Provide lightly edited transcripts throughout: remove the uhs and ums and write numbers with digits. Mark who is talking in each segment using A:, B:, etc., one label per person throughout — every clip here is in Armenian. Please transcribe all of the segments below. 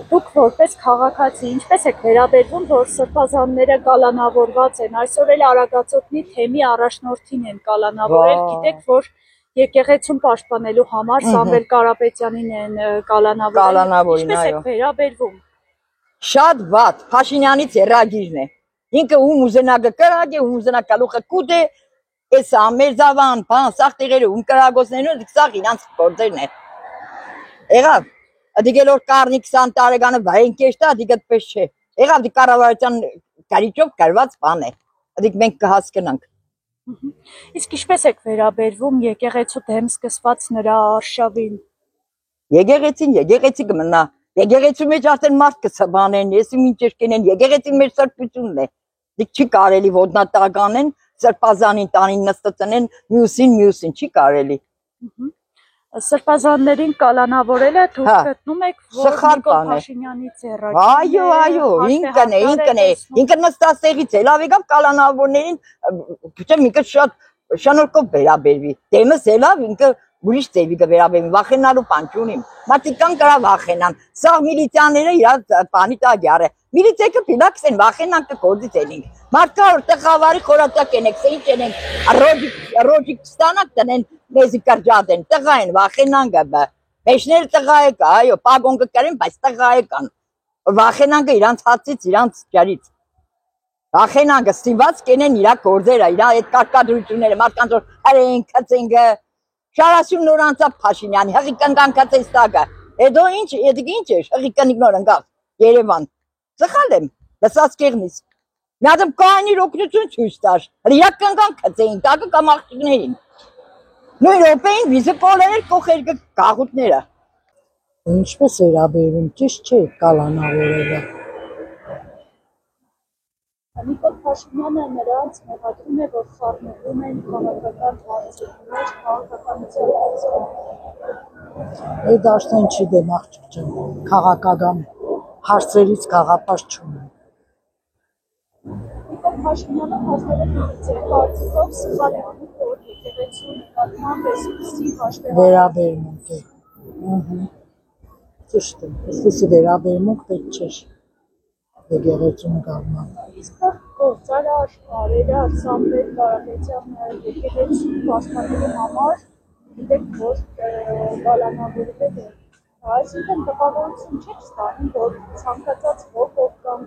A: Դուք որպես քաղաքացի ինչպես եք վերաբերվում, որ սրբազանները կալանավորված են, այսօր էլ Արագածոտնի թեմի առաջնորդին են կալանավորել, գիտեք, որ եկեղեցուն պաշտպանելու համար Սամվել Կարապետյանին են կալանավորել, ինչպես եք վերաբերվում։
B: Շատ վատ, Փաշինյանից հեռագիրն է, ինքը ում ուզենա կրագ է, ում ուզենա կալուխը կուտ է, այս ամերձավան, բան, սաղ տեղերը ում կրագոսներն ու սաղ իրանց գործերն է, եղավ, Adică lor carnic santare gana varenchești, adică pește. Era de caravarian cariciop carvați bane. Adică մենք կհասկանանք։
A: Իսկ ինչպես եք վերաբերվում եկեղեցու դեմ սկսված նրա արշավին։
B: Եկեղեցի կմնա։ Եկեղեցու մեջ արդեն մարդ կսաբանեն, եսի մինչեր կենեն, եկեղեցի մեր սրբությունն է։ Դիք չի կարելի ոտնատականեն, սրբազանին տանին նստծնեն, մյուսին չի կարելի։
A: Սրբազաններին կալանավորելը դուք գտնում եք, որ Նիկոլ Փաշինյանի ձեռագիրն է։
B: Այո, ինքը նստած տեղից էլ ավեկավ կալանավորներին, չէ՞ ինքը շատ շնորհքով վերաբերվի։ Դեմս ելավ ինքը ուրիշ ձևի կվերաբերվի, վախենալու բան չունիմ։ Մարդիկ կան կրա վախենան։ Սա միլիցիաները իրար բանի տակ յարը։ Միլիցիայը փիլաքս են վախենան կգործից էլինք։ Մարդկա որտեղ խավարի խորատակ ենեք, ինչ ենենք, ռոջիկ ստանակ տնեն մեզի կրջադեն, տղա են վախենան գաբա։ Մեջները տղա է կա, այո, պագոն կկարեն, բայց տղա է կան։ Վախենան կը իրանց հացից, իրանց ջարից։ Վախենան կը ստիված կենեն իրա գործերը, իրա այդ կարկադրությունները, մարդկանց որ հրեն, քծենգը, շարասյուն նոր անցավ Փաշինյանի, հղի կնկանքած է ստագը։ Հետո ինչ է, հղի կնիկ նոր ընկավ, Երևան։ Սխալ եմ, լսած կեղնից։ Մի հատ կայանի օգնություն ցույց տար։ Իրա կնկանքած էին, տակը կամ աղջիկներին։ Նույն րոպեին վիզը կոլերել կողեր գաղութները։
C: Ինչպես վերաբերվում, ճիշտ չէ կալանավորելը։
A: Նիկոլ Փաշինյանը նրանց մեղադրում է, որ խառնվում են քաղաքական հարցեր, քաղաքականության հարցեր։
C: Այդ դաշտեն չի դեմ աղջիկ ջան, քաղաքական հարցերից գաղափար չունի։
A: Նիկոլ Փաշինյանը հաստատել է կարծիքով սխալ է անում, որ եկեղեցու նկատմամբ էսպիսի
C: վերաբերմունք է։ Ճիշտ է, այսպիսի վերաբերմունք պետք չէ եկեղեցու նկատմամբ։
A: Իսկ գործարար, բարերար, Սամվել Կարապետյանը եկեղեցու պաշտպանելու համար գիտեք, որ կալանավորվել է։ Այսինքն տպավորություն չեք ստանում, որ ցանկացած ոք ով կամ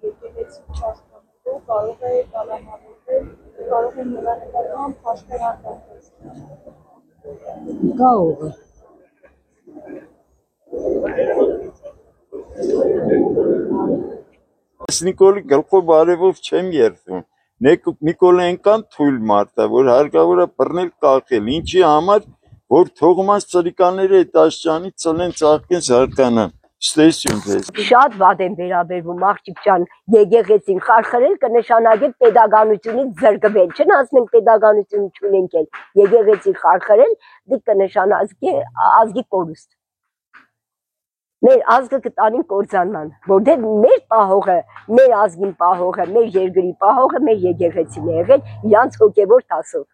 A: եկեղեցու պաշտպանելու կարող է կալանավորվել, կարող է նրա նկատմամբ հաշվառակ անցնել։
C: Կարող է։
D: Նիկոլի գլխով արևով չեմ երթում։ Նիկոլը այնքան թույլ մարդ է, որ հարկավոր է բռնել կախել, ինչի համար, որ թողմաս ծրիկաները այդ աշճանից ծլեն ծաղկեն զարկանան։ Ստեսյուն ձեզ։
B: Շատ վատ են վերաբերվում աղջիկ ջան, եկեղեցին խարխրել կնշանակե պետականությունից զրկվել, չեն ասում պետականություն չունենք էլ, եկեղեցին խարխրել դի կնշանակե ազգի կորուստ։ Մեր ազգը կտանին կործանման, որտեղ մեր պահողը, մեր ազգին պահողը, մեր երկրի պահողը մեր եկեղեցին է եղել իրանց հոգևոր տասով։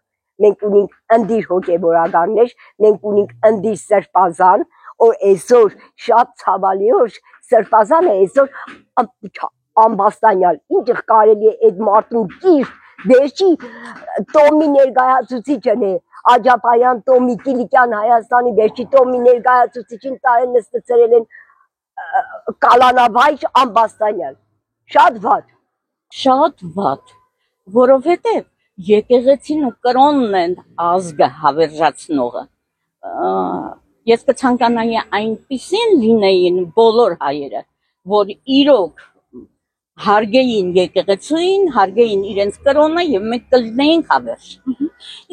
B: Մենք ունենք ընդիր հոգևորականներ, մենք ունենք ընդիր սրբազան, որ այսօր շատ ցավալի որ սրբազանը այսօր ամբաստանյալ, ինչ կարելի է այդ մարդուն կիր, վերջի տոմի ներկայացուցիչն է, Աջապայան տոմի Կիլիկյան Հայաստանի վերջի տոմի ներկայացուցիչին տարեն նստեցրել են կալանավայր ամբաստանյալ,
E: շատ վատ, որովհետև եկեղեցին ու կրոնն են ազգը հավերժացնողը, ես կցանկանայի այնպիսին լինեին բոլոր հայերը, որ իրոք հարգեին եկեղեցուին, հարգեին իրենց կրոնը և մենք կլինեինք հավերժ։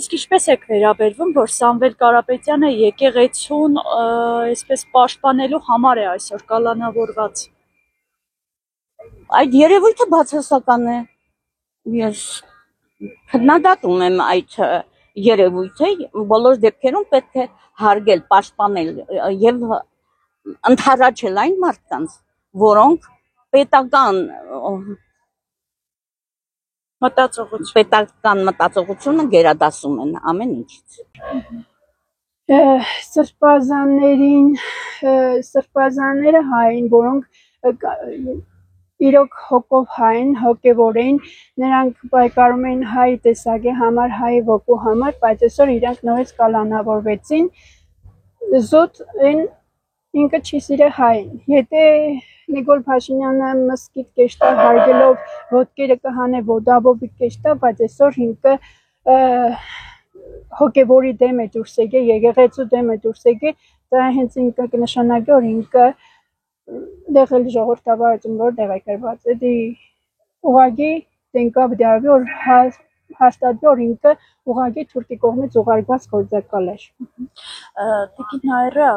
A: Իսկ ինչպես եք վերաբերվում, որ Սամվել Կարապետյանը եկեղեցուն այսպես պաշտպանելու համար է այսօր կալանավորված։
E: Այդ երևույթը բացասական է։ Ես քննադատում եմ այդ երևույթը, բոլոր դեպքերում պետք է հարգել, պաշտպանել և ընդառաջել այն մարդկանց, որոնք պետական մտածողությունը գերադասում են ամեն ինչից։
F: Սրբազանները հային, որոնք իրոք հոգով հայ են, հոգևորեն, նրանք պայքարում են հայ տեսակի համար, հայ ոգու համար, բայց այսօր իրանք նորից կալանավորվեցին, զուտ են ինքը չի սիրե հայն, եթե Նիկոլ Փաշինյանը մսկիթ կեշտա հարգելով ոտքերը կհանե ոտաբոբի կեշտա, բայց այսօր ինքը հոգևորի դեմ է դուրս եկե, եկեղեցու դեմ է դուրս եկե, դա հենց ինքը կնշանակի, որ ինքը դեղել ժողովրդավարություն որ դեղ է կրված, էդի ուղագի տենկա բդարվի, որ հաստատվի, որ ինքը ուղագի թուրքի կողմից ուղարկված գործակալ էր։
A: Տիկին Հայրը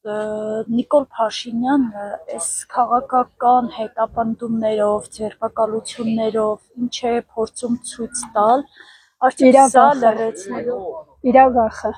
A: Նիկոլ Փաշինյանը այս քաղաքական հետապնդումներով, ձերբակալություններով ինչ է փորձում ցույց տալ, արդյոք սա լրացնելու
F: Իրա վախը